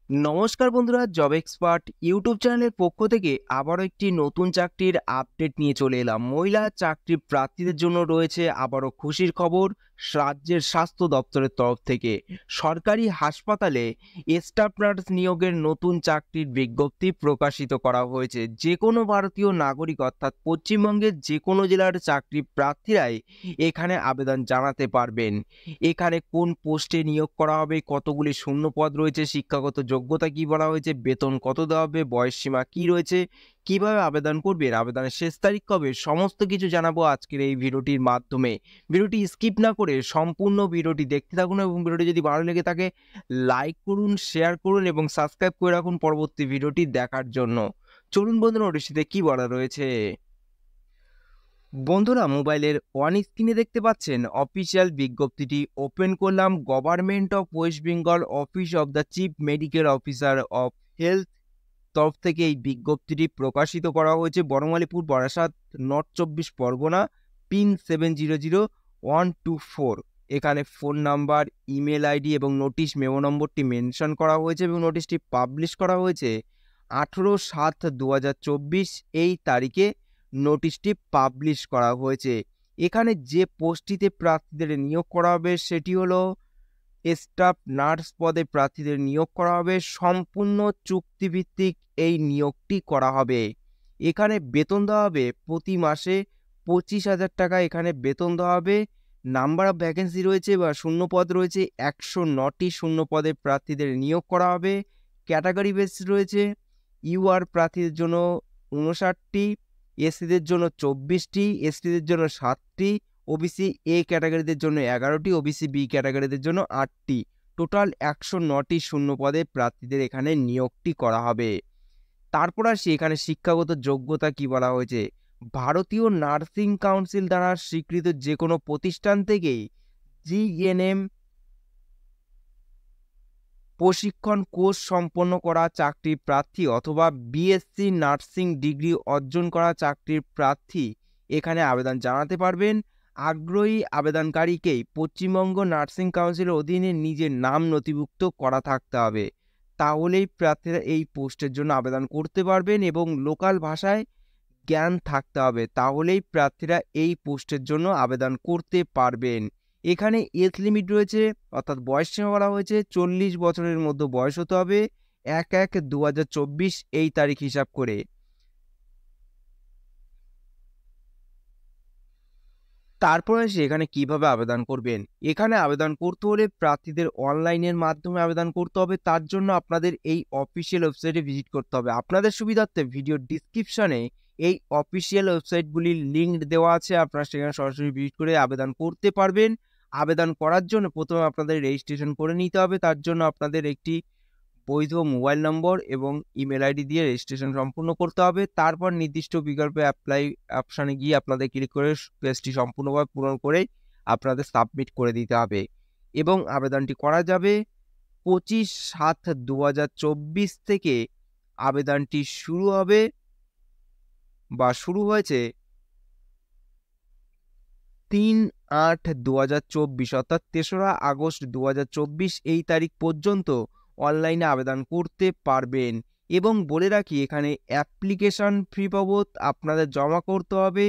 নমস্কার বন্ধুরা, job expert YouTube চ্যানেলের পক্ষ থেকে আবারও একটি নতুন চাকরির আপডেট নিয়ে চলে এলাম। মহিলা চাকরি প্রার্থীদের জন্য রয়েছে আবারও খুশির খবর। রাজ্যের স্বাস্থ্য দপ্তরের তরফ থেকে সরকারি হাসপাতালে স্টাফ নার্স নিয়োগের নতুন চাকরির বিজ্ঞপ্তি প্রকাশিত করা হয়েছে। যে কোনো ভারতীয় নাগরিক অর্থাৎ পশ্চিমবঙ্গের যে কোনো জেলার চাকরি প্রার্থীরাই এখানে আবেদন জানাতে পারবেন। এখানে কোন পোস্টে নিয়োগ করা হবে, কতগুলি শূন্য পদ রয়েছে, শিক্ষাগত যোগ্যতা কি বলা হয়েছে, বেতন কত দেওয়া হবে, বয়স সীমা কি রয়েছে, কিভাবে আবেদন করবেন, আবেদনের শেষ তারিখ কবে, সমস্ত কিছু জানাবো আজকের এই ভিডিওটির মাধ্যমে। ভিডিওটি স্কিপ না করে সম্পূর্ণ ভিডিওটি দেখতে থাকুন এবং ভিডিওটি যদি ভালো লেগে থাকে লাইক করুন, শেয়ার করুন এবং সাবস্ক্রাইব করে রাখুন পরবর্তী ভিডিওটি দেখার জন্য। চলুন বন্ধুরা, নোটিশটিতে কি বলা রয়েছে। বন্ধুরা, মোবাইলের অন স্ক্রিনে দেখতে পাচ্ছেন অফিসিয়াল বিজ্ঞপ্তিটি ওপেন করলাম। Government of West Bengal office of the chief medical officer of health তরফ থেকে এই বিজ্ঞপ্তিটি প্রকাশিত করা হয়েছে। Banamalipur, Barasat, north 24 Pargana, pin 700124। এখানে ফোন নাম্বার, ইমেল আইডি এবং নোটিশ মেমো নম্বরটি মেনশন করা হয়েছে এবং নোটিশটি পাবলিশ করা হয়েছে 18/7/2024 এই তারিখে নোটিশটি পাবলিশ করা হয়েছে। এখানে যে পোস্টটিতে প্রার্থীদের নিয়োগ করা হবে সেটি হলো স্টাফ নার্স পদে প্রার্থীদের নিয়োগ করা হবে। সম্পূর্ণ চুক্তিভিত্তিক এই নিয়োগটি করা হবে। এখানে বেতন দেওয়া হবে প্রতি মাসে 25,000 টাকা এখানে বেতন দেওয়া হবে। নাম্বার অফ ভ্যাকেন্সি রয়েছে বা শূন্য পদ রয়েছে 109টি শূন্য পদে প্রার্থীদের নিয়োগ করা হবে। ক্যাটাগরি বেস রয়েছে ইউআর প্রার্থীদের জন্য 59টি, এসসিদের জন্য 24টি, এসটিদের জন্য 7টি, ওবিসি এ ক্যাটাগরিদের জন্য 11টি, ওবিসি বি ক্যাটাগরিদের জন্য 8টি। টোটাল 109টি শূন্য পদে প্রার্থীদের এখানে নিয়োগটি করা হবে। তারপর আসি এখানে শিক্ষাগত যোগ্যতা কি বলা হয়েছে। ভারতীয় নার্সিং কাউন্সিল দ্বারা স্বীকৃত যে কোনো প্রতিষ্ঠান থেকেই জিএনএম প্রশিক্ষণ কোর্স সম্পন্ন করা চাকরির প্রার্থী অথবা বিএসসি নার্সিং ডিগ্রি অর্জন করা চাকরির প্রার্থী এখানে আবেদন জানাতে পারবেন। আগ্রহী আবেদনকারীকেই পশ্চিমবঙ্গ নার্সিং কাউন্সিলের অধীনে নিজের নাম নথিভুক্ত করা থাকতে হবে, তাহলেই প্রার্থীরা এই পোস্টের জন্য আবেদন করতে পারবেন এবং লোকাল ভাষায় জ্ঞান থাকতে হবে, তাহলেই প্রার্থীরা এই পোস্টের জন্য আবেদন করতে পারবেন। এখানে এজ লিমিট রয়েছে অর্থাৎ বয়স সীমা বলা হয়েছে 40 বছরের মধ্যে বয়স হতে হবে 1/1/2024 এই তারিখ হিসাব করে। তারপরে এসে এখানে কিভাবে আবেদন করবেন। এখানে আবেদন করতে হলে প্রার্থীদের অনলাইনের মাধ্যমে আবেদন করতে হবে। তার জন্য আপনাদের এই অফিসিয়াল ওয়েবসাইটে ভিজিট করতে হবে। আপনাদের সুবিধার্থে ভিডিও ডিসক্রিপশনে এই অফিসিয়াল ওয়েবসাইটগুলির লিঙ্ক দেওয়া আছে, আপনারা সেখানে সরাসরি ভিজিট করে আবেদন করতে পারবেন। আবেদন করার জন্য প্রথমে আপনাদের রেজিস্ট্রেশন করে নিতে হবে। তার জন্য আপনাদের একটি বৈধ মোবাইল নম্বর এবং ইমেল আইডি দিয়ে রেজিস্ট্রেশন সম্পূর্ণ করতে হবে। তারপর নির্দিষ্ট বিকল্পে অ্যাপ্লাই অপশানে গিয়ে আপনাদের ক্লিক করে পেজটি সম্পূর্ণভাবে পূরণ করে আপনাদের সাবমিট করে দিতে হবে এবং আবেদনটি করা যাবে 25/7/2024 থেকে। আবেদনটি শুরু হবে বা শুরু হয়েছে 3/8/2024 অর্থাৎ 3রা আগস্ট 2024 এই তারিখ পর্যন্ত অনলাইনে আবেদন করতে পারবেন। এবং বলে রাখি এখানে অ্যাপ্লিকেশন ফি বাবদ আপনাদের জমা করতে হবে।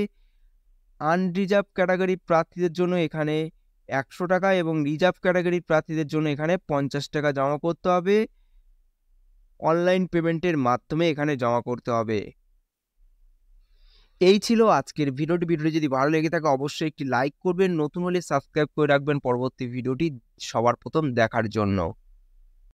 আনরিজার্ভ ক্যাটাগরি প্রার্থীদের জন্য এখানে 100 টাকা এবং রিজার্ভ ক্যাটাগরি প্রার্থীদের জন্য এখানে 50 টাকা জমা করতে হবে। অনলাইন পেমেন্টের মাধ্যমে এখানে জমা করতে হবে। এই ছিল আজকের ভিডিওটি যদি ভালো লেগে থাকে অবশ্যই একটি লাইক করবেন, নতুন হলে সাবস্ক্রাইব করে রাখবেন পরবর্তী ভিডিওটি সবার প্রথম দেখার জন্য।